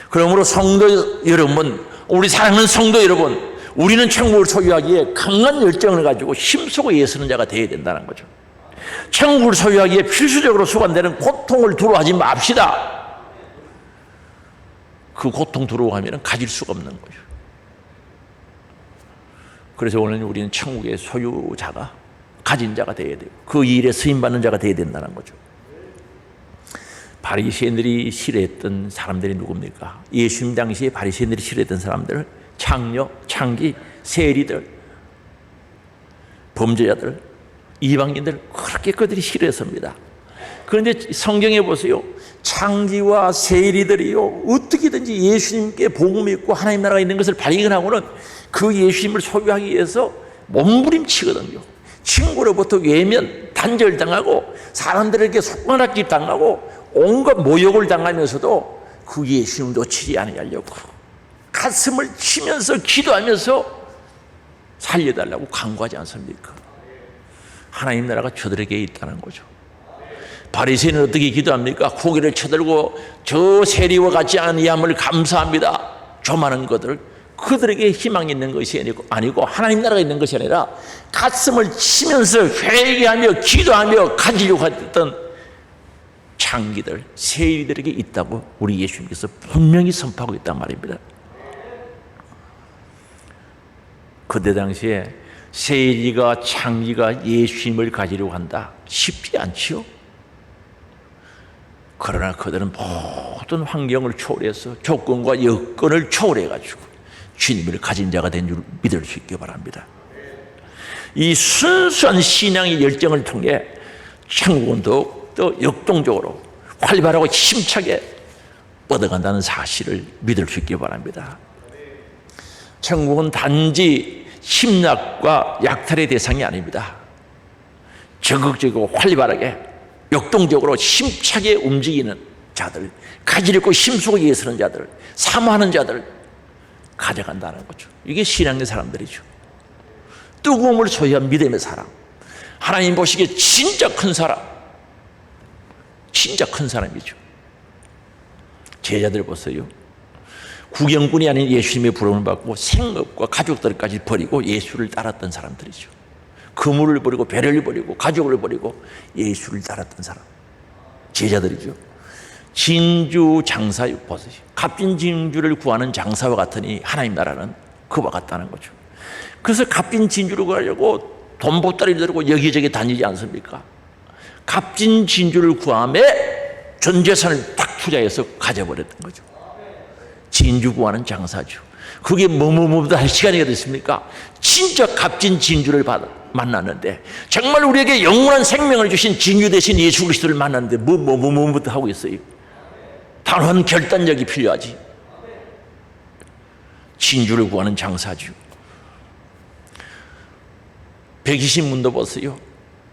그러므로 성도 여러분, 우리 사랑하는 성도 여러분, 우리는 천국을 소유하기에 강한 열정을 가지고 힘쓰고 애쓰는 자가 되어야 된다는 거죠. 천국을 소유하기에 필수적으로 수반되는 고통을 두려워하지 맙시다. 그 고통 두려워하면 가질 수가 없는 거죠. 그래서 오늘 우리는 천국의 소유자가, 가진 자가 되어야 돼요. 그 일에 쓰임받는 자가 되어야 된다는 거죠. 바리새인들이 싫어했던 사람들이 누굽니까? 예수님 당시에 바리새인들이 싫어했던 사람들, 창녀, 창기, 세리들, 범죄자들, 이방인들, 그렇게 그들이 싫어했습니다. 그런데 성경에 보세요. 창기와 세리들이요, 어떻게든지 예수님께 복음 있고 하나님 나라가 있는 것을 발견하고는 그 예수님을 소유하기 위해서 몸부림치거든요. 친구로부터 외면, 단절당하고 사람들에게 손가락질 당하고 온갖 모욕을 당하면서도 그 예수님 놓치지 않으려고 가슴을 치면서 기도하면서 살려달라고 간구하지 않습니까? 하나님 나라가 저들에게 있다는 거죠. 바리새인은 어떻게 기도합니까? 고개를 쳐들고 저 세리와 같지 아니함을 감사합니다. 조만한 것들, 그들에게 희망이 있는 것이 아니고 하나님 나라가 있는 것이 아니라 가슴을 치면서 회개하며 기도하며 가지려고 했던 창기들, 세리들에게 있다고 우리 예수님께서 분명히 선포하고 있단 말입니다. 그때 당시에 세리가, 창기가 예수님을 가지려고 한다, 쉽지 않지요. 그러나 그들은 모든 환경을 초월해서 조건과 여건을 초월해가지고 주님을 가진 자가 된 줄 믿을 수 있기 바랍니다. 이 순수한 신앙의 열정을 통해 천국은 더욱더 역동적으로 활발하고 힘차게 뻗어간다는 사실을 믿을 수 있기 바랍니다. 천국은 단지 심락과 약탈의 대상이 아닙니다. 적극적이고 활발하게 역동적으로 힘차게 움직이는 자들, 가지려고 힘쓰고 애쓰는 자들, 사모하는 자들 가져간다는 거죠. 이게 신앙의 사람들이죠. 뜨거움을 소유한 믿음의 사람, 하나님 보시기에 진짜 큰 사람, 진짜 큰 사람이죠. 제자들 보세요. 구경꾼이 아닌 예수님의 부름을 받고 생업과 가족들까지 버리고 예수를 따랐던 사람들이죠. 그물을 버리고 배를 버리고 가족을 버리고 예수를 따랐던 사람, 제자들이죠. 진주 장사 보세요. 값진 진주를 구하는 장사와 같으니 하나님 나라는 그와 같다는 거죠. 그래서 값진 진주를 구하려고 돈 보따리 들고 여기저기 다니지 않습니까? 값진 진주를 구함에 전 재산을 딱 투자해서 가져버렸던 거죠. 진주 구하는 장사죠. 그게 뭐뭐뭐보다 할 시간이 됐습니까? 진짜 값진 진주를 만났는데, 정말 우리에게 영원한 생명을 주신 진주 대신 예수 그리스도를 만났는데 뭐부터 하고 있어요. 단호한 결단력이 필요하지. 진주를 구하는 장사죠. 120문도 보세요.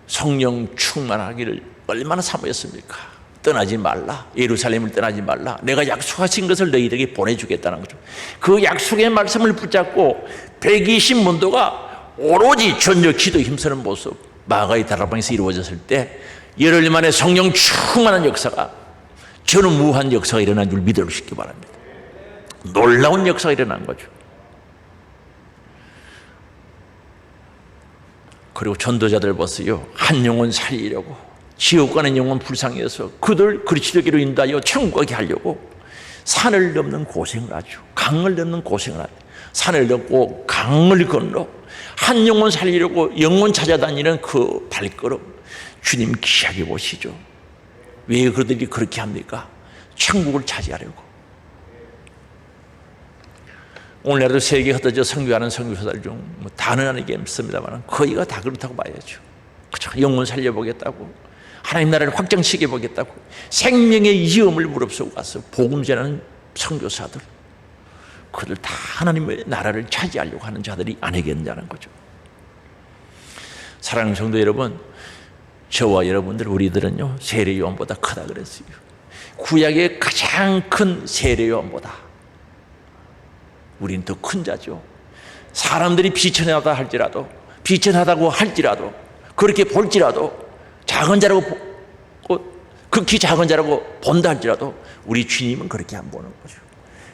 성령 충만하기를 얼마나 사모했습니까? 떠나지 말라, 예루살렘을 떠나지 말라, 내가 약속하신 것을 너희에게 보내주겠다는 거죠. 그 약속의 말씀을 붙잡고 120문도가 오로지 전혀 기도에 힘쓰는 모습, 마가의 다락방에서 이루어졌을 때 열흘 만에 성령 충만한 역사가, 저는 무한 역사가 일어난 줄 믿을 수 있기 바랍니다. 놀라운 역사가 일어난 거죠. 그리고 전도자들 보세요. 한 영혼 살리려고 지옥 가는 영혼 불쌍해서 그들 그리스도께로 인도하여 천국 가게 하려고 산을 넘는 고생을 하죠. 강을 넘는 고생을 하죠. 산을 넘고 강을 건너 한 영혼 살리려고 영혼 찾아다니는 그 발걸음, 주님 귀하게 보시죠. 왜 그들이 그렇게 합니까? 천국을 차지하려고. 오늘날도 세계에 흩어져 선교하는 선교사들 중 다는 아니게 있습니다만 거의가 다 그렇다고 봐야죠. 그죠? 영혼 살려보겠다고, 하나님 나라를 확장시켜보겠다고 생명의 위험을 무릅쓰고 가서 복음 전하는 선교사들, 그들 다 하나님의 나라를 차지하려고 하는 자들이 아니겠냐는 거죠. 사랑하는 성도 여러분, 저와 여러분들, 우리들은요 세례 요한보다 크다 그랬어요. 구약의 가장 큰 세례 요한보다 우리는 더 큰 자죠. 사람들이 비천하다고 할지라도 그렇게 볼지라도 작은 자라고 극히 작은 자라고 본다 할지라도 우리 주님은 그렇게 안 보는 거죠.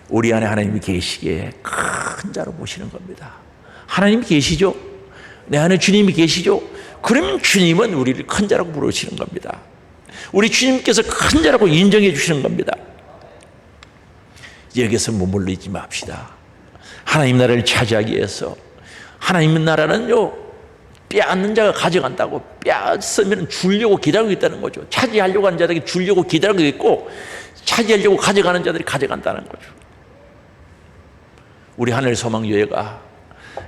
우리 안에 하나님이 계시기에 큰 자로 보시는 겁니다. 하나님이 계시죠? 내 안에 주님이 계시죠? 그러면 주님은 우리를 큰 자라고 부르시는 겁니다. 우리 주님께서 큰 자라고 인정해 주시는 겁니다. 여기서 머물러 있지 맙시다. 하나님 나라를 차지하기 위해서, 하나님 나라는요, 빼앗는 자가 가져간다고, 빼앗으면 주려고 기다리고 있다는 거죠. 차지하려고 하는 자들이 주려고 기다리고 있고, 차지하려고 가져가는 자들이 가져간다는 거죠. 우리 하늘 소망 교회가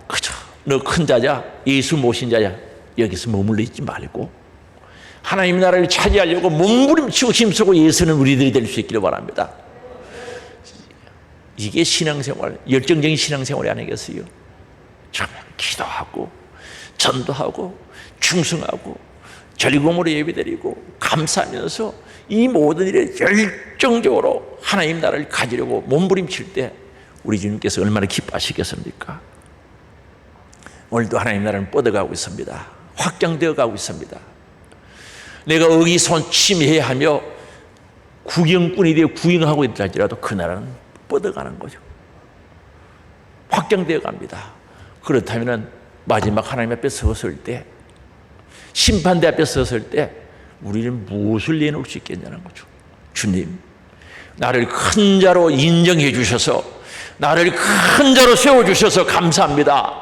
그저 너 큰 자냐, 예수 모신 자냐, 여기서 머물러 있지 말고 하나님 나라를 차지하려고 몸부림치고 힘쓰고 예수는 우리들이 될 수 있기를 바랍니다. 이게 신앙생활, 열정적인 신앙생활이 아니겠어요? 정말 기도하고 전도하고 충성하고 절금으로 예배드리고 감사하면서 이 모든 일에 열정적으로 하나님 나라를 가지려고 몸부림칠 때 우리 주님께서 얼마나 기뻐하시겠습니까? 오늘도 하나님 나라는 뻗어가고 있습니다. 확장되어 가고 있습니다. 내가 의기소침해야 하며 구경꾼이 되어 구경하고 있다 할지라도 그 나라는 뻗어가는 거죠. 확장되어 갑니다. 그렇다면 마지막 하나님 앞에 섰을 때, 심판대 앞에 섰을 때 우리는 무엇을 내놓을 수 있겠냐는 거죠. 주님, 나를 큰 자로 인정해 주셔서, 나를 큰 자로 세워주셔서 감사합니다.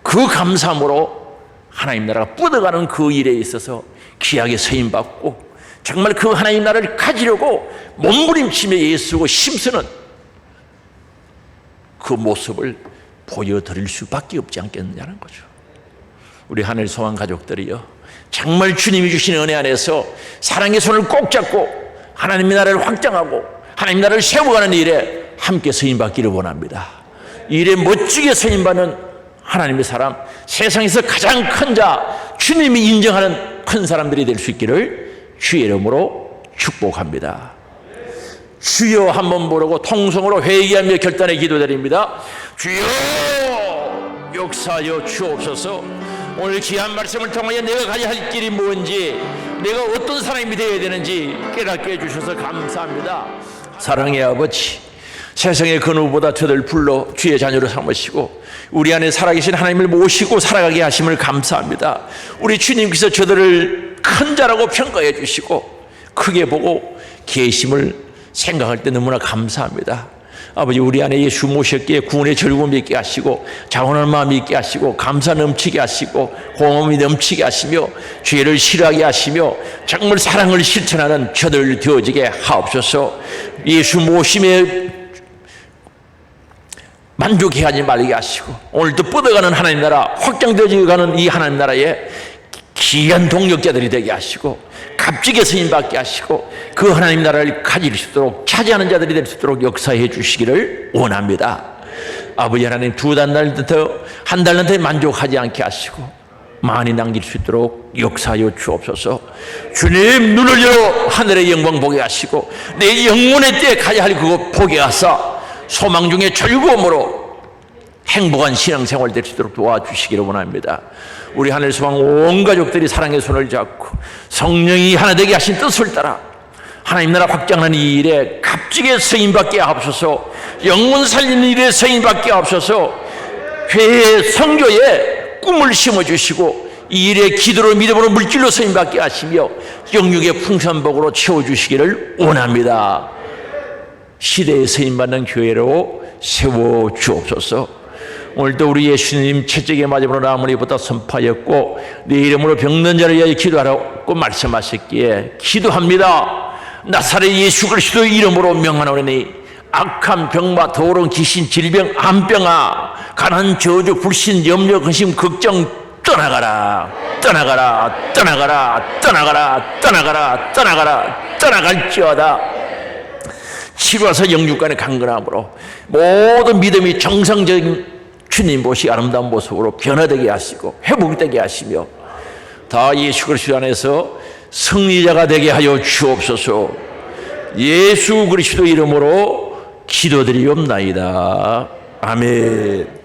그 감사함으로 하나님 나라가 뻗어가는 그 일에 있어서 귀하게 서임받고 정말 그 하나님 나라를 가지려고 몸부림치며 예수고 힘쓰는 그 모습을 보여드릴 수밖에 없지 않겠느냐는 거죠. 우리 하늘 소망 가족들이요, 정말 주님이 주신 은혜 안에서 사랑의 손을 꼭 잡고 하나님의 나라를 확장하고 하나님 나라를 세워가는 일에 함께 서임받기를 원합니다. 이 일에 멋지게 서임받는 하나님의 사람, 세상에서 가장 큰 자, 주님이 인정하는 큰 사람들이 될 수 있기를 주의 이름으로 축복합니다. 주여 한번 부르고 통성으로 회개하며 결단의 기도드립니다. 주여 역사하여 주옵소서. 오늘 귀한 말씀을 통하여 내가 가야 할 길이 뭔지, 내가 어떤 사람이 되어야 되는지 깨닫게 해주셔서 감사합니다. 사랑의 아버지, 세상의 그 누구보다 저들 불러 주의 자녀로 삼으시고 우리 안에 살아계신 하나님을 모시고 살아가게 하심을 감사합니다. 우리 주님께서 저들을 큰 자라고 평가해 주시고 크게 보고 계심을 생각할 때 너무나 감사합니다. 아버지, 우리 안에 예수 모셨기에 구원의 즐거움이 있게 하시고 자원할 마음이 있게 하시고 감사 넘치게 하시고 공허함이 넘치게 하시며 죄를 싫어하게 하시며 정말 사랑을 실천하는 저들 되어지게 하옵소서. 예수 모심에 만족해하지 말게 하시고 오늘도 뻗어가는 하나님 나라, 확장되어 가는 이 하나님 나라에 귀한 동력자들이 되게 하시고 값지게 쓰임받게 하시고 그 하나님 나라를 가질 수 있도록 차지하는 자들이 될 수 있도록 역사해 주시기를 원합니다. 아버지 하나님, 두 달부터 한 달한테 만족하지 않게 하시고 많이 남길 수 있도록 역사하여 주옵소서. 주님, 눈을 열어 하늘의 영광 보게 하시고 내 영혼의 때에 가야 할 그곳 보게 하사 소망 중에 즐거움으로 행복한 신앙생활 될 수 있도록 도와주시기를 원합니다. 우리 하늘 소망 온 가족들이 사랑의 손을 잡고 성령이 하나 되게 하신 뜻을 따라 하나님 나라 확장하는 이 일에 값지게 쓰임받게 하옵소서. 영혼 살리는 일에 쓰임받게 하옵소서. 회의 성교에 꿈을 심어주시고 이 일에 기도로 믿음으로 물질로 쓰임받게 하시며 영육의 풍성복으로 채워주시기를 원합니다. 시대에 쓰임받는 교회로 세워주옵소서. 오늘도 우리 예수님 채찍에 맞음으로 나무리보다 선파였고 네 이름으로 병든 자를 위하여 기도하라고 말씀하셨기에 기도합니다. 나사렛 예수 그리스도의 이름으로 명하노니 악한 병마 더러운 귀신 질병 암병아 가난 저주 불신 염려 근심 걱정 떠나가라 떠나가라 떠나가라 떠나가라 떠나가라 떠나가라 떠나갈지어다. 치료하사 영육간의 강건함으로 모든 믿음이 정상적인 주님 보시 아름다운 모습으로 변화되게 하시고 회복되게 하시며 다 예수 그리스도 안에서 승리자가 되게 하여 주옵소서. 예수 그리스도 이름으로 기도드리옵나이다. 아멘.